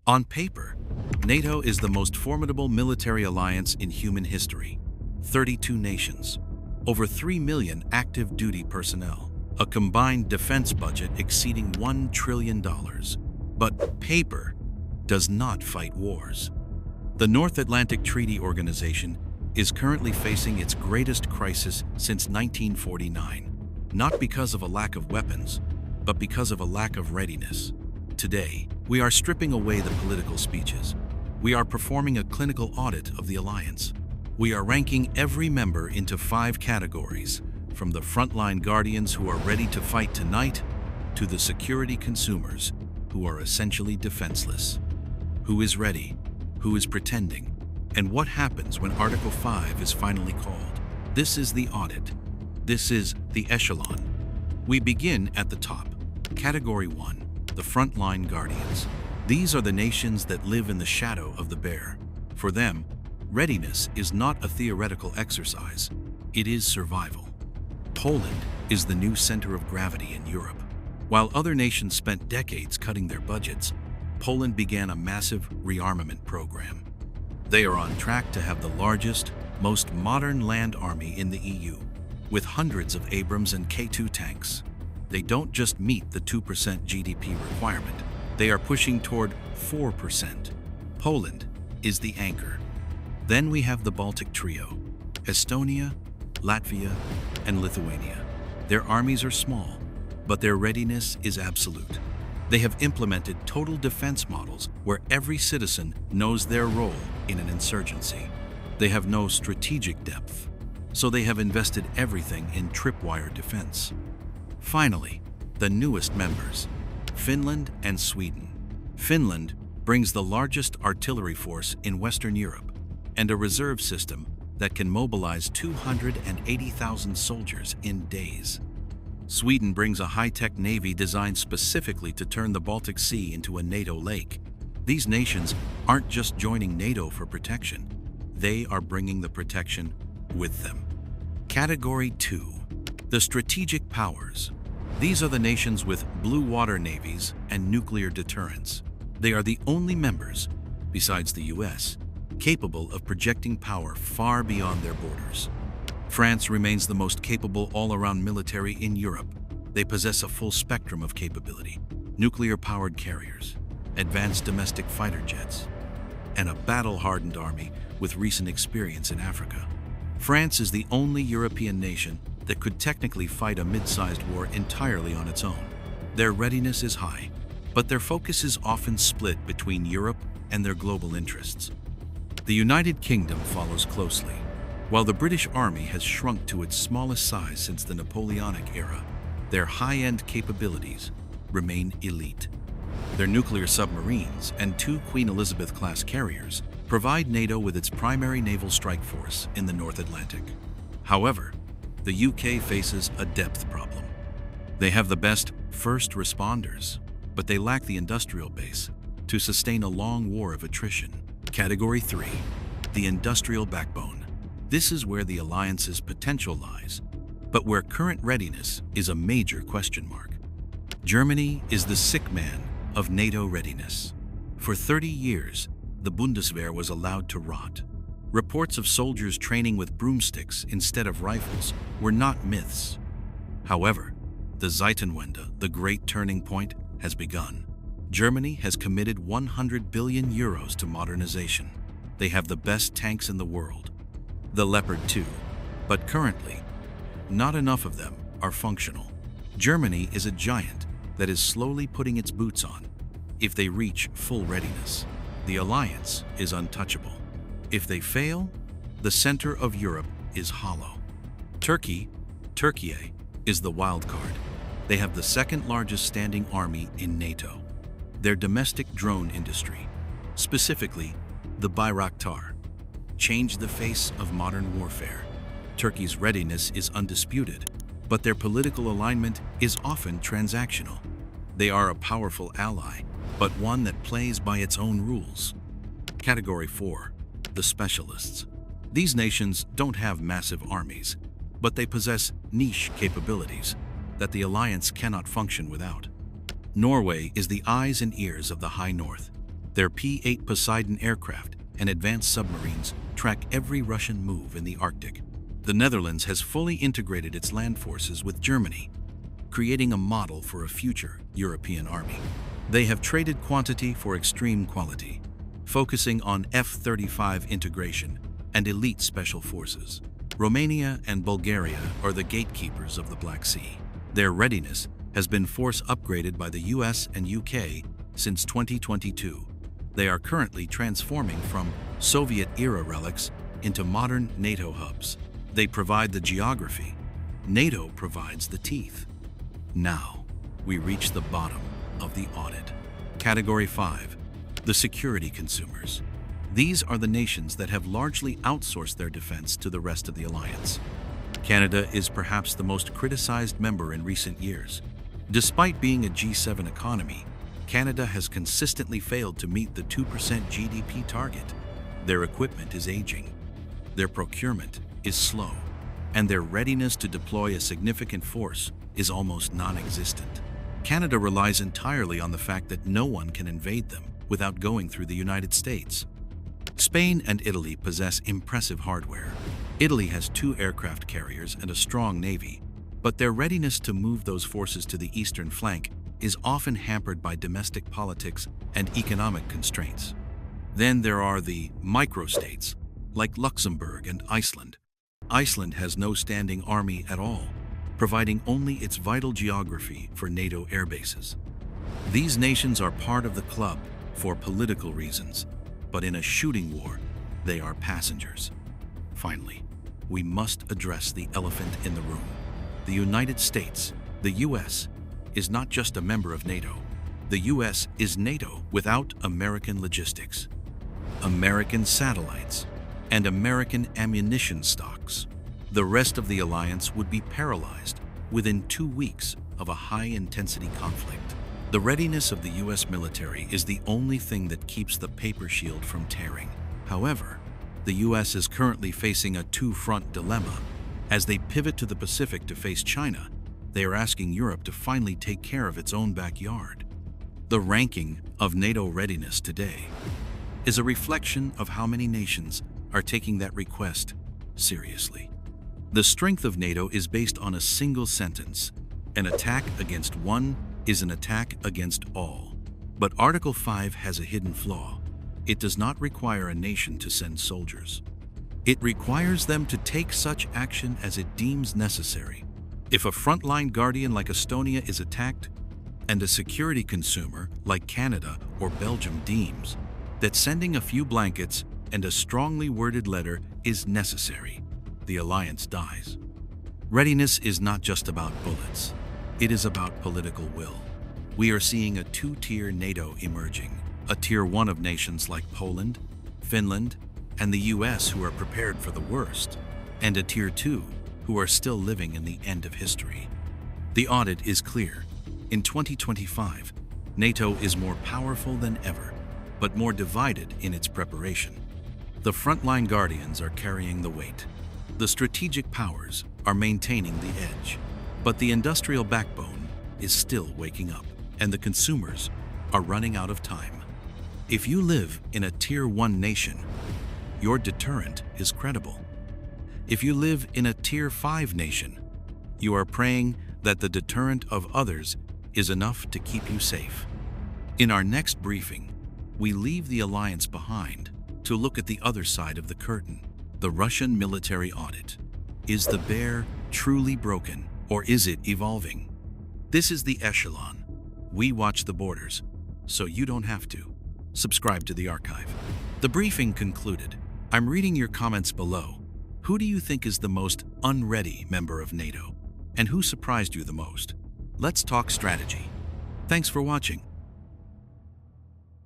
On paper, NATO is the most formidable military alliance in human history. 32 nations, over 3 million active duty personnel, a combined defense budget exceeding $1 trillion. But paper does not fight wars. The North Atlantic Treaty Organization is currently facing its greatest crisis since 1949, not because of a lack of weapons, but because of a lack of readiness. Today, we are stripping away the political speeches. We are performing a clinical audit of the alliance. We are ranking every member into 5 categories, from the Frontline Guardians who are ready to fight tonight, to the security consumers who are essentially defenseless. Who is ready? Who is pretending? And what happens when Article 5 is finally called? This is the audit. This is the echelon. We begin at the top. Category 1, the Frontline Guardians. These are the nations that live in the shadow of the bear. For them, readiness is not a theoretical exercise. It is survival. Poland is the new center of gravity in Europe. While other nations spent decades cutting their budgets, Poland began a massive rearmament program. They are on track to have the largest, most modern land army in the EU, with hundreds of Abrams and K2 tanks. They don't just meet the 2% GDP requirement, they are pushing toward 4%. Poland is the anchor. Then we have the Baltic trio, Estonia, Latvia, and Lithuania. Their armies are small, but their readiness is absolute. They have implemented total defense models where every citizen knows their role in an insurgency. They have no strategic depth, so they have invested everything in tripwire defense. Finally, the newest members, Finland and Sweden. Finland brings the largest artillery force in Western Europe and a reserve system that can mobilize 280,000 soldiers in days. Sweden brings a high-tech navy designed specifically to turn the Baltic Sea into a NATO lake. These nations aren't just joining NATO for protection, they are bringing the protection with them. Category 2, the strategic powers. These are the nations with blue water navies and nuclear deterrence. They are the only members, besides the US, capable of projecting power far beyond their borders. France remains the most capable all-around military in Europe. They possess a full spectrum of capability: nuclear-powered carriers, advanced domestic fighter jets, and a battle-hardened army with recent experience in Africa. France is the only European nation that could technically fight a mid-sized war entirely on its own. Their readiness is high, but their focus is often split between Europe and their global interests. The United Kingdom follows closely. While the British Army has shrunk to its smallest size since the Napoleonic era, their high-end capabilities remain elite. Their nuclear submarines and 2 Queen Elizabeth-class carriers provide NATO with its primary naval strike force in the North Atlantic. However, the UK faces a depth problem. They have the best first responders, but they lack the industrial base to sustain a long war of attrition. Category 3, the industrial backbone. This is where the alliance's potential lies, but where current readiness is a major question mark. Germany is the sick man of NATO readiness. For 30 years, the Bundeswehr was allowed to rot. Reports of soldiers training with broomsticks instead of rifles were not myths. However, the Zeitenwende, the great turning point, has begun. Germany has committed 100 billion euros to modernization. They have the best tanks in the world, the Leopard 2, but currently, not enough of them are functional. Germany is a giant that is slowly putting its boots on. If they reach full readiness, the alliance is untouchable. If they fail, the center of Europe is hollow. Turkey is the wild card. They have the second largest standing army in NATO. Their domestic drone industry, specifically the Bayraktar, changed the face of modern warfare. Turkey's readiness is undisputed, but their political alignment is often transactional. They are a powerful ally, but one that plays by its own rules. Category 4, the specialists. These nations don't have massive armies, but they possess niche capabilities that the alliance cannot function without. Norway is the eyes and ears of the High North. Their P-8 Poseidon aircraft and advanced submarines track every Russian move in the Arctic. The Netherlands has fully integrated its land forces with Germany, creating a model for a future European army. They have traded quantity for extreme quality, focusing on F-35 integration and elite special forces. Romania and Bulgaria are the gatekeepers of the Black Sea. Their readiness has been force upgraded by the US and UK since 2022. They are currently transforming from Soviet-era relics into modern NATO hubs. They provide the geography. NATO provides the teeth. Now, we reach the bottom of the audit. Category 5. The security consumers. These are the nations that have largely outsourced their defense to the rest of the alliance. Canada is perhaps the most criticized member in recent years. Despite being a G7 economy, Canada has consistently failed to meet the 2% GDP target. Their equipment is aging, their procurement is slow, and their readiness to deploy a significant force is almost non-existent. Canada relies entirely on the fact that no one can invade them without going through the United States. Spain and Italy possess impressive hardware. Italy has 2 aircraft carriers and a strong navy, but their readiness to move those forces to the eastern flank is often hampered by domestic politics and economic constraints. Then there are the microstates, like Luxembourg and Iceland. Iceland has no standing army at all, providing only its vital geography for NATO air bases. These nations are part of the club for political reasons, but in a shooting war, they are passengers. Finally, we must address the elephant in the room. The United States, the US, is not just a member of NATO. The US is NATO without American logistics, American satellites, and American ammunition stocks. The rest of the alliance would be paralyzed within 2 weeks of a high-intensity conflict. The readiness of the US military is the only thing that keeps the paper shield from tearing. However, the US is currently facing a 2-front dilemma. As they pivot to the Pacific to face China, they are asking Europe to finally take care of its own backyard. The ranking of NATO readiness today is a reflection of how many nations are taking that request seriously. The strength of NATO is based on a single sentence: an attack against one is an attack against all. But Article 5 has a hidden flaw. It does not require a nation to send soldiers. It requires them to take such action as it deems necessary. If a frontline guardian like Estonia is attacked, and a security consumer like Canada or Belgium deems that sending a few blankets and a strongly worded letter is necessary, the alliance dies. Readiness is not just about bullets. It is about political will. We are seeing a 2-tier NATO emerging, a Tier 1 of nations like Poland, Finland, and the US who are prepared for the worst, and a Tier 2 who are still living in the end of history. The audit is clear. In 2025, NATO is more powerful than ever, but more divided in its preparation. The Frontline Guardians are carrying the weight. The strategic powers are maintaining the edge, but the industrial backbone is still waking up, and the consumers are running out of time. If you live in a Tier 1 nation, your deterrent is credible. If you live in a Tier 5 nation, you are praying that the deterrent of others is enough to keep you safe. In our next briefing, we leave the alliance behind to look at the other side of the curtain. The Russian military audit. Is the bear truly broken, or is it evolving? This is the echelon. We watch the borders, so you don't have to. Subscribe to the archive. The briefing concluded. I'm reading your comments below. Who do you think is the most unready member of NATO? And who surprised you the most? Let's talk strategy. Thanks for watching.